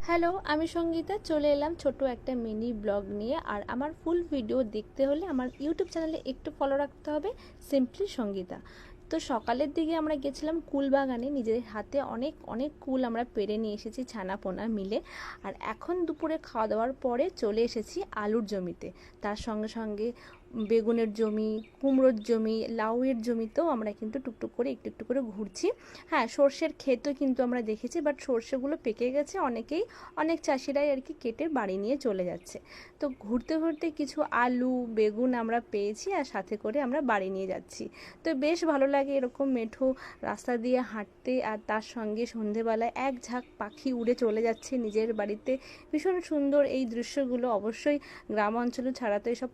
Hello, আমি সঙ্গীতা চলে এলাম ছোট একটা মিনি ব্লগ নিয়ে। আর আমার ফুল ভিডিও দেখতে হলে আমার ইউটিউব চ্যানেলে একটু ফলো রাখতে হবে, সিম্পলি সঙ্গীতা। তো সকালের দিকে আমরা গেছিলাম কুল বাগানে, নিজের হাতে অনেক অনেক কুল আমরা পেড়ে নিয়ে এসেছি ছানা পোনা মিলে। আর এখন দুপুরে খাওয়া দাওয়ার পরে চলে এসেছি আলুর জমিতে। তার সঙ্গে সঙ্গে বেগুনের জমি, কুমড়োর জমি, লাউয়ের জমিতেও আমরা কিন্তু টুকটুক করে একটু একটু করে ঘুরছি। হ্যাঁ, সর্ষের ক্ষেতও কিন্তু আমরা দেখেছি, বাট সর্ষেগুলো পেকে গেছে, অনেক চাষিরাই আর কি কেটে বাড়ি নিয়ে চলে যাচ্ছে। তো ঘুরতে ঘুরতে কিছু আলু বেগুন আমরা পেয়েছি, আর সাথে করে আমরা বাড়ি নিয়ে যাচ্ছি। তো বেশ ভালো লাগে এরকম মেঠো রাস্তা দিয়ে হাঁটতে, আর তার সঙ্গে সন্ধেবেলায় এক ঝাঁক পাখি উড়ে চলে যাচ্ছে নিজের বাড়িতে। ভীষণ সুন্দর এই দৃশ্যগুলো, অবশ্যই গ্রাম অঞ্চলে ছাড়া তো এসব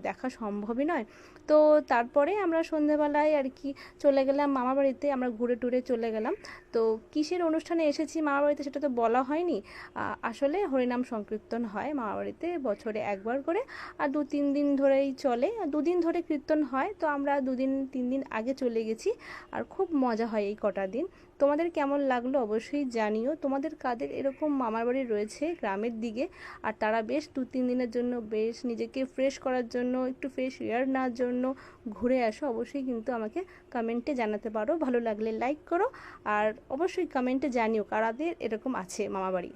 দেখা সম্ভবই নয়। তো তারপরে আমরা সন্ধেবেলায় আর কি চলে গেলাম মামা বাড়িতে, আমরা ঘুরে টুরে চলে গেলাম। তো কিসের অনুষ্ঠানে এসেছি মামা বাড়িতে সেটা তো বলা হয়নি। আসলে হরিনাম সংকীর্তন হয় মামা বাড়িতে বছরে একবার করে, আর 2-3 দিন ধরেই চলে, 2 দিন ধরে কীর্তন হয়। তো আমরা 2-3 দিন আগে চলে গেছি, আর খুব মজা হয় এই কটা দিন। তোমাদের কেমন লাগলো অবশ্যই জানিও, তোমাদের কাদের এরকম মামার বাড়ি রয়েছে গ্রামের দিকে, আর তারা বেশ 2-3 দিনের জন্য বেশ নিজেকে ফ্রেশ করার জন্য, একটু ফ্রেশ এয়ার নেওয়ার জন্য ঘুরে আসো। অবশ্যই কিন্তু আমাকে কমেন্টে জানাতে পারো, ভালো লাগলে লাইক করো, আর অবশ্যই কমেন্টে জানিও কারাদের এরকম আছে মামাবাড়ি।